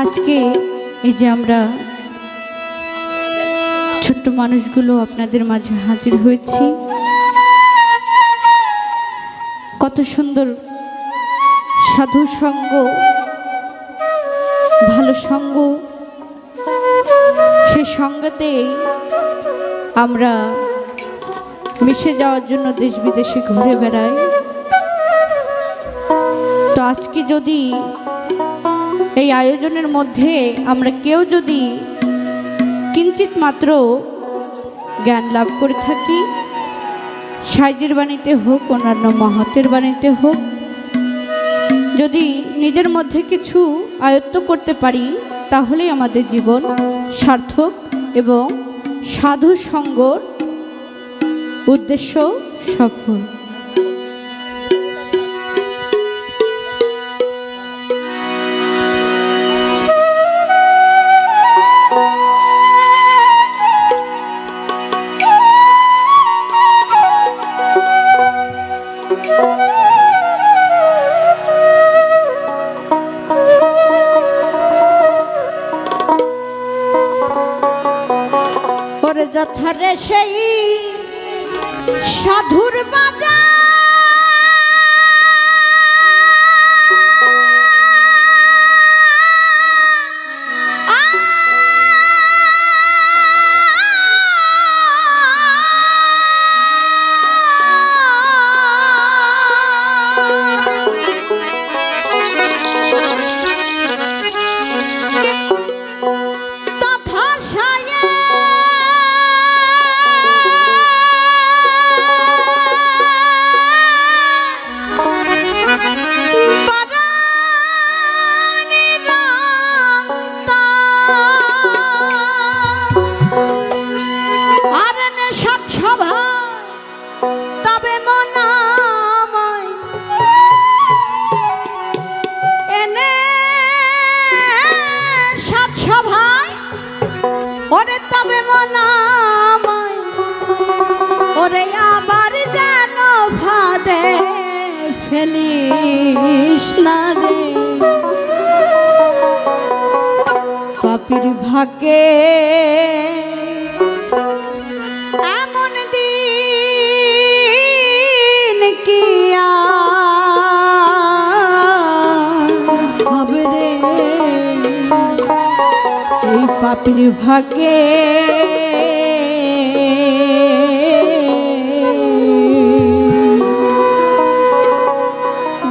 আজকে এই যে আমরা ছোট্ট মানুষগুলো আপনাদের মাঝে হাজির হয়েছি, কত সুন্দর সাধু সঙ্গ, ভালো সঙ্গ, সে সঙ্গতেই আমরা মিশে যাওয়ার জন্য দেশ বিদেশে ঘুরে বেড়াই। তো আজকে যদি এই আয়োজনের মধ্যে আমরা কেউ যদি কিঞ্চিত মাত্র জ্ঞান লাভ করে থাকি, সাইজের বাণীতে হোক, অন্যান্য মহতের বাণীতে হোক, যদি নিজের মধ্যে কিছু আয়ত্ত করতে পারি, তাহলেই আমাদের জীবন সার্থক এবং সাধু সঙ্গর উদ্দেশ্য সফল। ওরে যথারে সেই সাধুর বাজার ওরে তবে মনামায়, ওরে আবার যেন ফাঁদে ফেলিস না রে। পাপীর ভাগ্যে এমন দিন কি হবে রে, এই পাপীর ভাগ্যে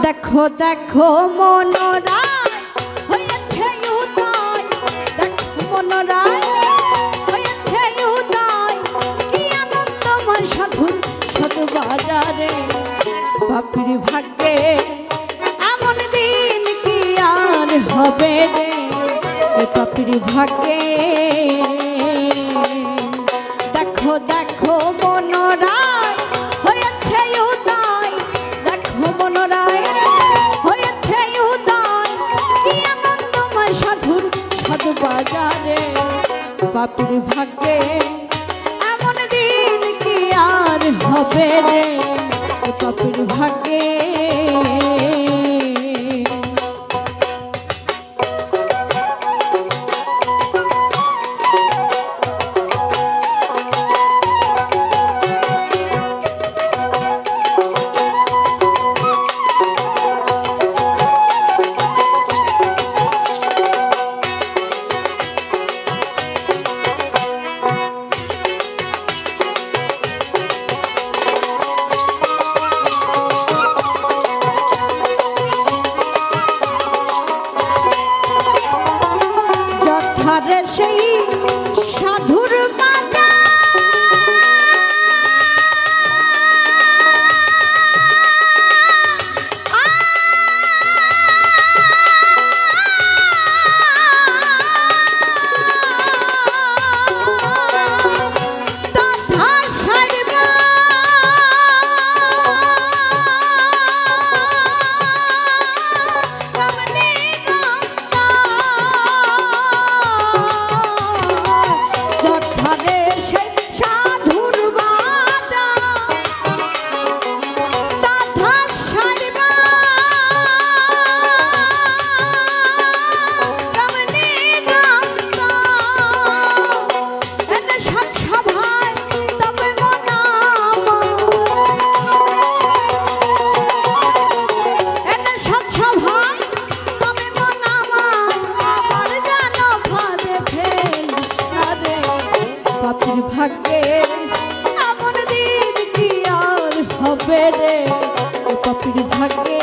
দেখো দেখো মনোরায় হয়েছে উদয়, দেখো মনোরায় হয়েছে উদয়, কি আনন্দময় সাধুর সাধু বাজারে। পাপীর ভাগ্যে এমন দিন কি আর হবে রে, পাপীর ভাগ্যে দেখো দেখো মনোরায় হয়েছে উদয়, দেখো মনোরায় হয়েছে উদয়, কি আনন্দময় সাধুর সাধু বাজারে। পাপীর ভাগ্যে এমন দিন কি আর হবে রে, পাপীর ভাগ্যে সেই সাধুর ভাগ্যে এমন দিন কি আর হবে রে পাপির ভাগ্যে।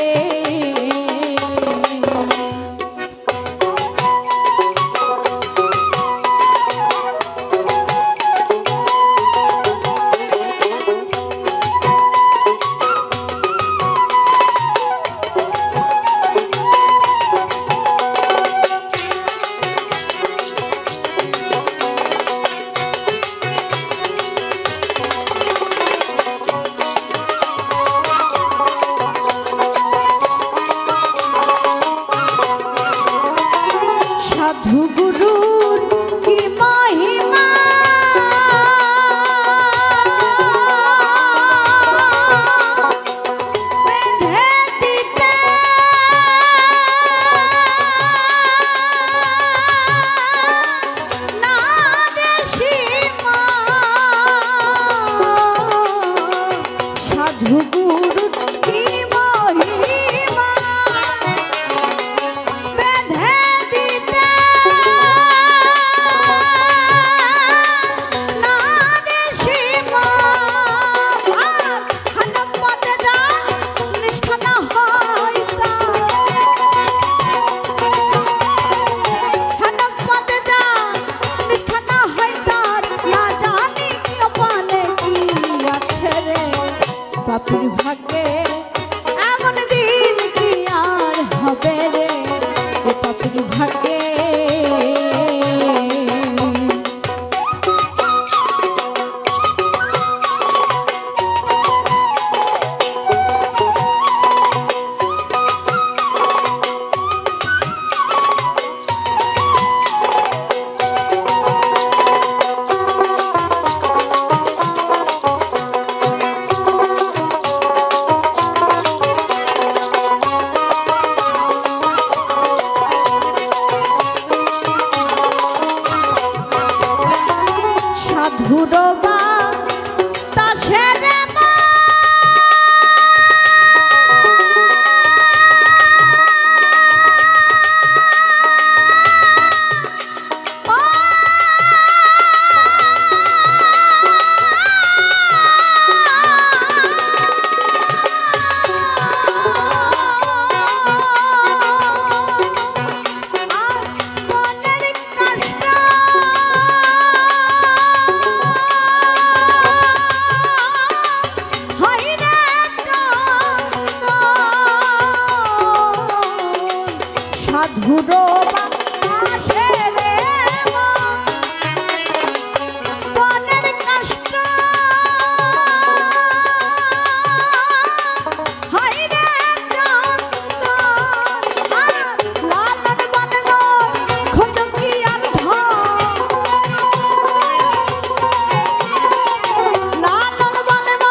সাধু গুরুর কি মহিমা বেঁধে দিতে না রে সীমা। সাধু গুরুর কি মহিমা বেঁধে দিতে না রে সীমা। হনুমতে যা নিষ্ঠা না হয় হনুমতে যা নিষ্ঠা না হয় তার না জানি কি পালে কি আছে রে পাপির ভাগ্যে এমন দিন কি আর হবে রে পাপির ভাগ্যে। সাধুর বাতাসের সাধুর বাতাসে রে মনের কষ্ট হয় রে লালন বনন খটকি আর লালন বনন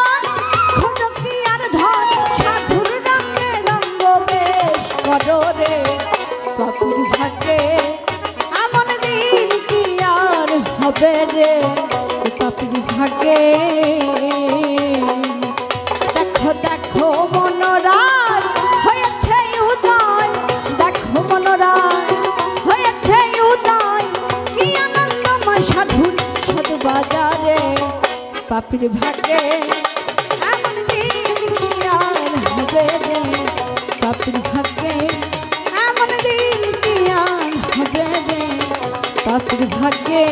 খটকি আর ধন সাধুর রঙে রঙ্গ বেশ করো রে পাপির ভাগ্যে এমন দিন কি আর হবে রে পাপির ভাগ্যে। দেখো দেখো মনোরায় হয়েছে উদয়, দেখো মনোরায় হয়েছে উদয়, কি আনন্দময় সাধুর সাধু বাজারে পাপির ভাগ্যে এমন দিন কি আর হবে রে পাপির ভাগ্যে এমন দিন কি আর হবে রে পাপির ভাগ্যে।